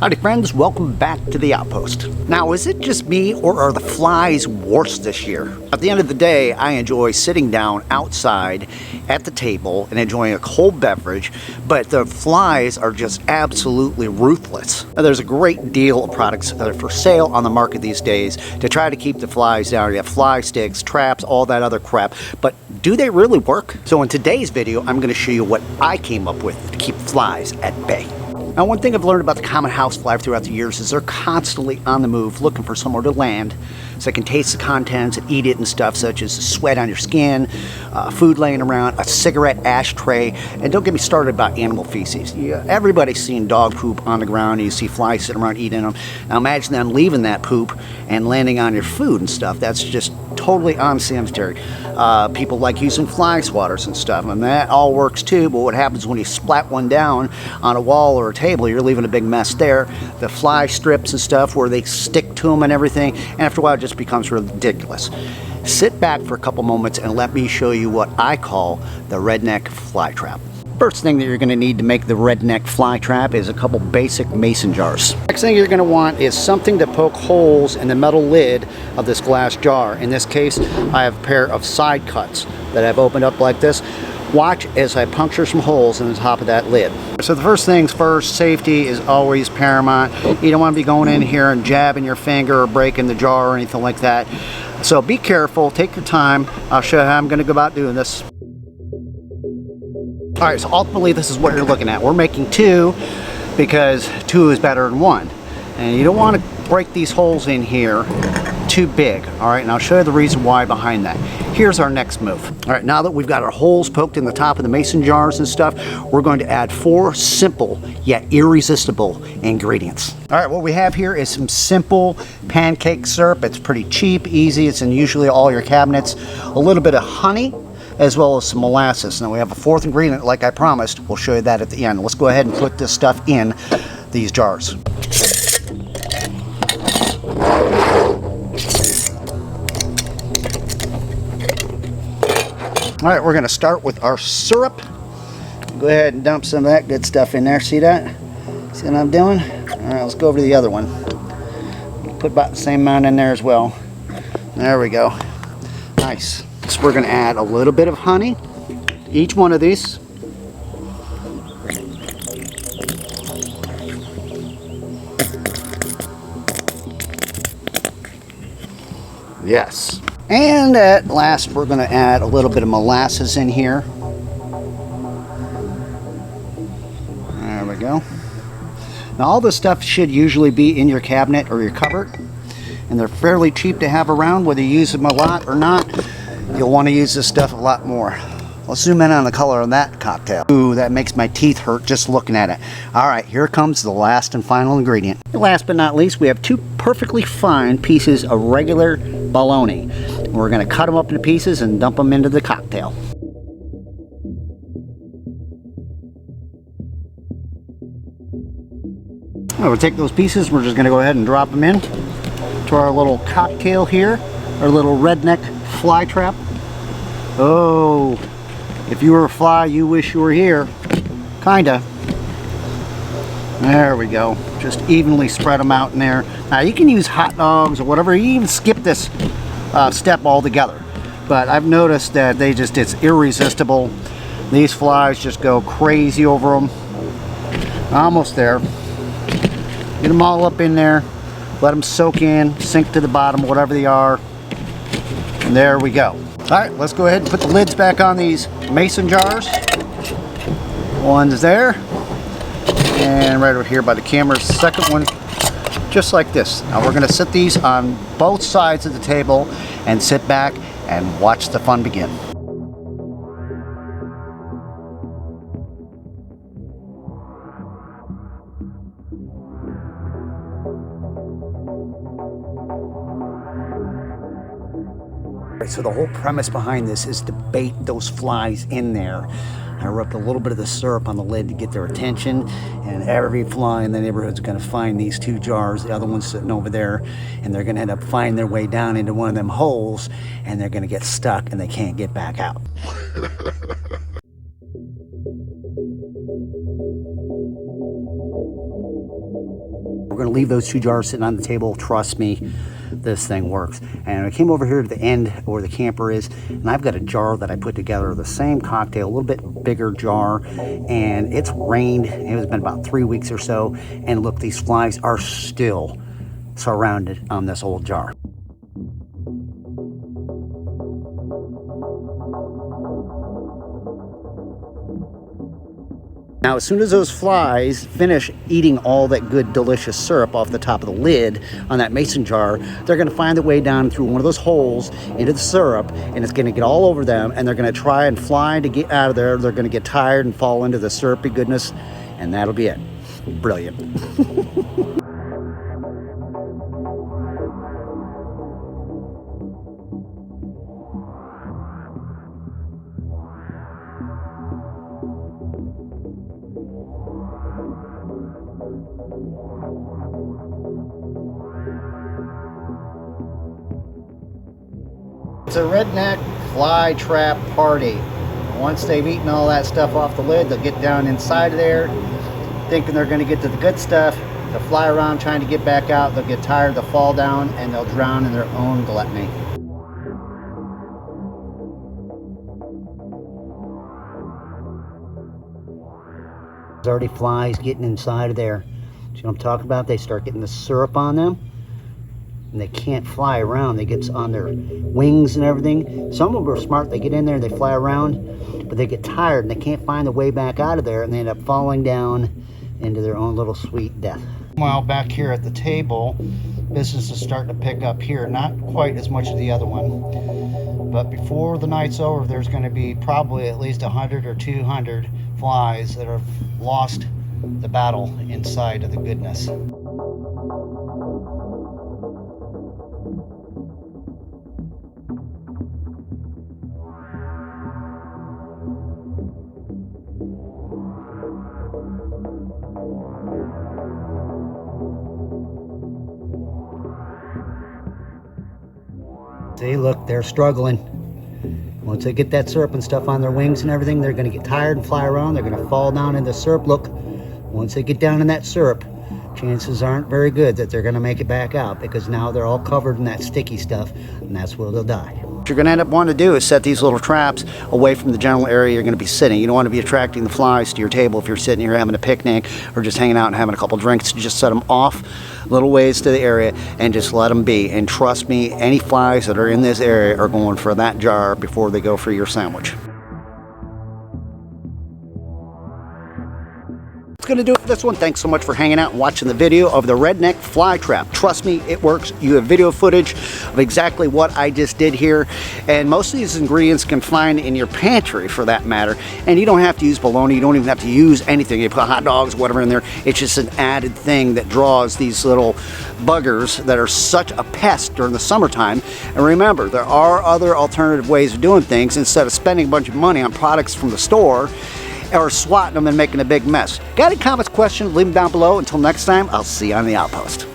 Howdy friends, welcome back to the Outpost. Now, is it just me or are the flies worse this year? At the end of the day, I enjoy sitting down outside at the table and enjoying a cold beverage, but the flies are just absolutely ruthless. Now, there's a great deal of products that are for sale on the market these days to try to keep the flies down. You have fly sticks, traps, all that other crap, but do they really work? So in today's video, I'm going to show you what I came up with to keep flies at bay. Now, one thing I've learned about the common housefly throughout the years is they're constantly on the move looking for somewhere to land so they can taste the contents and eat it and stuff, such as sweat on your skin, food laying around, a cigarette ashtray, and don't get me started about animal feces. Everybody's seen dog poop on the ground and you see flies sitting around eating them. Now imagine them leaving that poop and landing on your food and stuff. That's just totally unsanitary. People like using fly swatters and stuff, and that all works too, but what happens when you splat one down on a wall or a table, you're leaving a big mess there. The fly strips and stuff where they stick to them and everything, and after a while it just becomes ridiculous. Sit back for a couple moments and let me show you what I call the redneck fly trap. First thing that you're going to need to make the redneck fly trap is a couple basic mason jars. Next thing you're going to want is something to poke holes in the metal lid of this glass jar. In this case, I have a pair of side cuts that I've opened up like this. Watch as I puncture some holes in the top of that lid. So the first things first, safety is always paramount. You don't want to be going in here and jabbing your finger or breaking the jar or anything like that. So be careful, take your time. I'll show you how I'm going to go about doing this. Alright, so ultimately this is what you're looking at. We're making two because two is better than one. And you don't want to break these holes in here too big. Alright, and I'll show you the reason why behind that. Here's our next move. Alright, now that we've got our holes poked in the top of the mason jars and stuff, we're going to add 4 simple yet irresistible ingredients. Alright, what we have here is some simple pancake syrup. It's pretty cheap, easy. It's in usually all your cabinets. A little bit of honey, as well as some molasses. Now we have a 4th ingredient, like I promised. We'll show you that at the end. Let's go ahead and put this stuff in these jars. All right, we're going to start with our syrup. Go ahead and dump some of that good stuff in there. See that? See what I'm doing? All right, let's go over to the other one. Put about the same amount in there as well. There we go. Nice. So we're going to add a little bit of honey to each one of these. Yes. And at last, we're going to add a little bit of molasses in here. There we go. Now all this stuff should usually be in your cabinet or your cupboard, and they're fairly cheap to have around, whether you use them a lot or not. You'll want to use this stuff a lot more. Let's zoom in on the color on that cocktail. Ooh, that makes my teeth hurt just looking at it. All right, here comes the last and final ingredient. Last but not least, we have 2 perfectly fine pieces of regular bologna. We're going to cut them up into pieces and dump them into the cocktail. We'll take those pieces, we're just going to go ahead and drop them in to our little cocktail here, our little redneck fly trap. Oh, if you were a fly, you wish you were here. Kinda. There we go. Just evenly spread them out in there. Now you can use hot dogs or whatever. You even skip this step altogether. But I've noticed that it's irresistible. These flies just go crazy over them. Almost there. Get them all up in there. Let them soak in, sink to the bottom, whatever they are. And there we go. Alright, let's go ahead and put the lids back on these mason jars. One's there. And right over here by the camera, second one, just like this. Now we're going to set these on both sides of the table and sit back and watch the fun begin. So the whole premise behind this is to bait those flies in there. I rubbed a little bit of the syrup on the lid to get their attention, and every fly in the neighborhood is going to find these 2 jars, the other one's sitting over there, and they're going to end up finding their way down into one of them holes, and they're going to get stuck and they can't get back out. We're going to leave those 2 jars sitting on the table. Trust me, this thing works. And I came over here to the end where the camper is, and I've got a jar that I put together, the same cocktail, a little bit bigger jar, and it's rained. It has been about 3 weeks or so, and look, these flies are still surrounded on this old jar. Now, as soon as those flies finish eating all that good, delicious syrup off the top of the lid on that mason jar, they're going to find their way down through one of those holes into the syrup, and it's going to get all over them, and they're going to try and fly to get out of there. They're going to get tired and fall into the syrupy goodness, and that'll be it. Brilliant. It's a redneck fly trap party. Once they've eaten all that stuff off the lid, they'll get down inside of there, thinking they're going to get to the good stuff. They'll fly around trying to get back out. They'll get tired, they'll fall down, and they'll drown in their own gluttony. There's already flies getting inside of there. See what I'm talking about? They start getting the syrup on them, and they can't fly around. They get on their wings and everything. Some of them are smart. They get in there and they fly around, but they get tired and they can't find the way back out of there, and they end up falling down into their own little sweet death. Meanwhile, back here at the table, business is starting to pick up here. Not quite as much as the other one, but before the night's over, there's going to be probably at least 100 or 200 flies that have lost the battle inside of the goodness. See, look, they're struggling. Once they get that syrup and stuff on their wings and everything, they're going to get tired and fly around. They're going to fall down in the syrup. Look, once they get down in that syrup, chances aren't very good that they're going to make it back out, because now they're all covered in that sticky stuff, and that's where they'll die. What you're going to end up wanting to do is set these little traps away from the general area you're going to be sitting. You don't want to be attracting the flies to your table if you're sitting here having a picnic or just hanging out and having a couple drinks. Just set them off little ways to the area and just let them be. And trust me, any flies that are in this area are going for that jar before they go for your sandwich. That's going to do it for this one. Thanks so much for hanging out and watching the video of the redneck fly trap. Trust me, it works. You have video footage of exactly what I just did here, and most of these ingredients you can find in your pantry for that matter, and you don't have to use bologna. You don't even have to use anything. You put hot dogs, whatever in there. It's just an added thing that draws these little buggers that are such a pest during the summertime. And remember, there are other alternative ways of doing things instead of spending a bunch of money on products from the store or swatting them and making a big mess. Got any comments, questions, leave them down below. Until next time, I'll see you on the outpost.